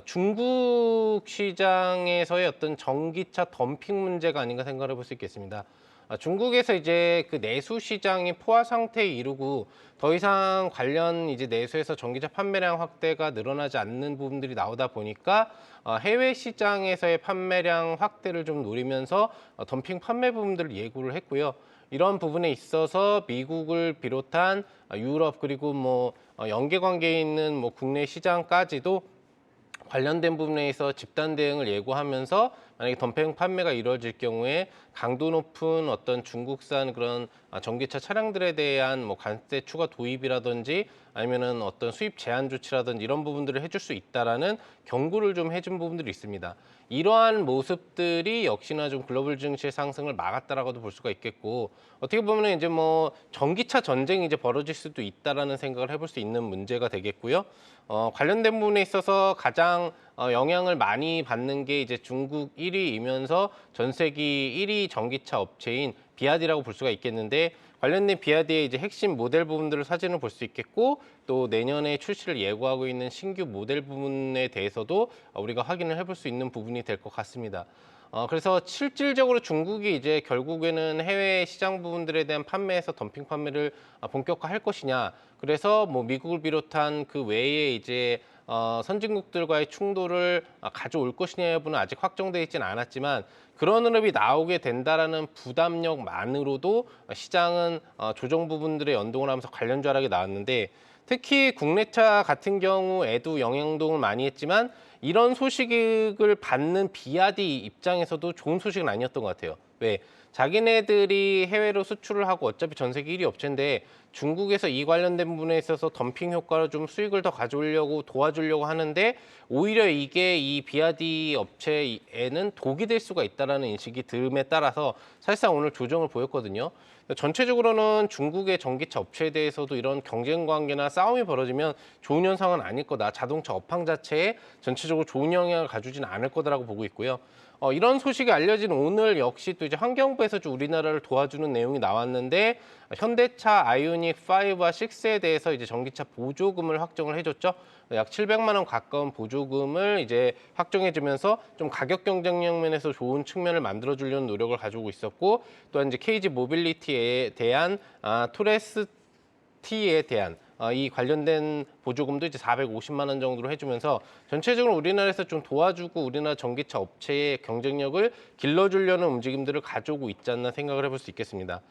중국 시장에서의 어떤 전기차 덤핑 문제가 아닌가 생각을 해볼 수 있겠습니다. 중국에서 이제 그 내수 시장이 포화 상태에 이르고 더 이상 관련 이제 내수에서 전기차 판매량 확대가 늘어나지 않는 부분들이 나오다 보니까 해외 시장에서의 판매량 확대를 좀 노리면서 덤핑 판매 부분들을 예고를 했고요. 이런 부분에 있어서 미국을 비롯한 유럽 그리고 뭐 연계 관계에 있는 뭐 국내 시장까지도 관련된 부분에서 집단 대응을 예고하면서 만약에 덤핑 판매가 이루어질 경우에 강도 높은 어떤 중국산 그런 전기차 차량들에 대한 뭐 관세 추가 도입이라든지 아니면은 어떤 수입 제한 조치라든지 이런 부분들을 해줄 수 있다라는 경고를 좀 해준 부분들이 있습니다. 이러한 모습들이 역시나 좀 글로벌 증시의 상승을 막았다라고도 볼 수가 있겠고 어떻게 보면 이제 뭐 전기차 전쟁이 이제 벌어질 수도 있다라는 생각을 해볼 수 있는 문제가 되겠고요. 관련된 부분에 있어서 가장 영향을 많이 받는 게 이제 중국 1위이면서 전 세계 1위 전기차 업체인 비아디라고 볼 수가 있겠는데 관련된 비아디의 이제 핵심 모델 부분들을 사진을 볼 수 있겠고 또 내년에 출시를 예고하고 있는 신규 모델 부분에 대해서도 우리가 확인을 해볼 수 있는 부분이 될 것 같습니다. 그래서 실질적으로 중국이 이제 결국에는 해외 시장 부분들에 대한 판매에서 덤핑 판매를 본격화할 것이냐. 그래서 뭐 미국을 비롯한 그 외에 이제 선진국들과의 충돌을 가져올 것이냐 여부는 아직 확정되어 있지는 않았지만 그런 흐름이 나오게 된다라는 부담력만으로도 시장은 조정 부분들의 연동을 하면서 관련주 하락이 나왔는데 특히 국내차 같은 경우에도 영향동을 많이 했지만 이런 소식을 받는 비아디 입장에서도 좋은 소식은 아니었던 것 같아요. 왜? 자기네들이 해외로 수출을 하고 어차피 전 세계 1위 업체인데 중국에서 이 관련된 부분에 있어서 덤핑 효과로 좀 수익을 더 가져오려고 도와주려고 하는데 오히려 이게 이 비아디 업체에는 독이 될 수가 있다는 인식이 듦에 따라서 사실상 오늘 조정을 보였거든요. 전체적으로는 중국의 전기차 업체에 대해서도 이런 경쟁 관계나 싸움이 벌어지면 좋은 현상은 아닐 거다. 자동차 업황 자체에 전체적으로 좋은 영향을 가주지는 않을 거다라고 보고 있고요. 이런 소식이 알려진 오늘 역시 또 이제 환경부에서 좀 우리나라를 도와주는 내용이 나왔는데 현대차 아이오닉 5와 6에 대해서 이제 전기차 보조금을 확정을 해줬죠. 약 700만 원 가까운 보조금을 이제 확정해주면서 좀 가격 경쟁력 면에서 좋은 측면을 만들어주려는 노력을 가지고 있었고 또한 이제 KG 모빌리티에 대한 토레스티에 대한 이 관련된 보조금도 이제 450만 원 정도로 해주면서 전체적으로 우리나라에서 좀 도와주고 우리나라 전기차 업체의 경쟁력을 길러주려는 움직임들을 가져오고 있지 않나 생각을 해볼 수 있겠습니다.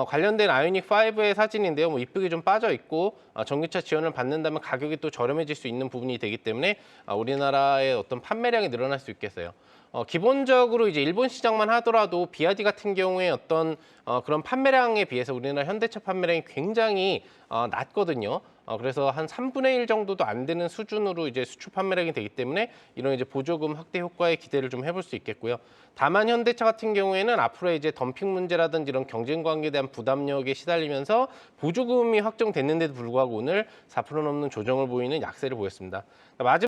관련된 아이오닉 5의 사진인데요. 뭐 이쁘게 좀 빠져 있고 전기차 지원을 받는다면 가격이 또 저렴해질 수 있는 부분이 되기 때문에 우리나라의 어떤 판매량이 늘어날 수 있겠어요. 기본적으로 이제 일본 시장만 하더라도 비아디 같은 경우에 어떤 그런 판매량에 비해서 우리나라 현대차 판매량이 굉장히 낮거든요. 그래서 한 3분의 1 정도도 안 되는 수준으로 이제 수출 판매량이 되기 때문에 이런 이제 보조금 확대 효과에 기대를 좀 해볼 수 있겠고요. 다만 현대차 같은 경우에는 앞으로 이제 덤핑 문제라든지 이런 경쟁 관계에 대한 부담력에 시달리면서 보조금이 확정됐는데도 불구하고 오늘 4% 넘는 조정을 보이는 약세를 보였습니다. 마지막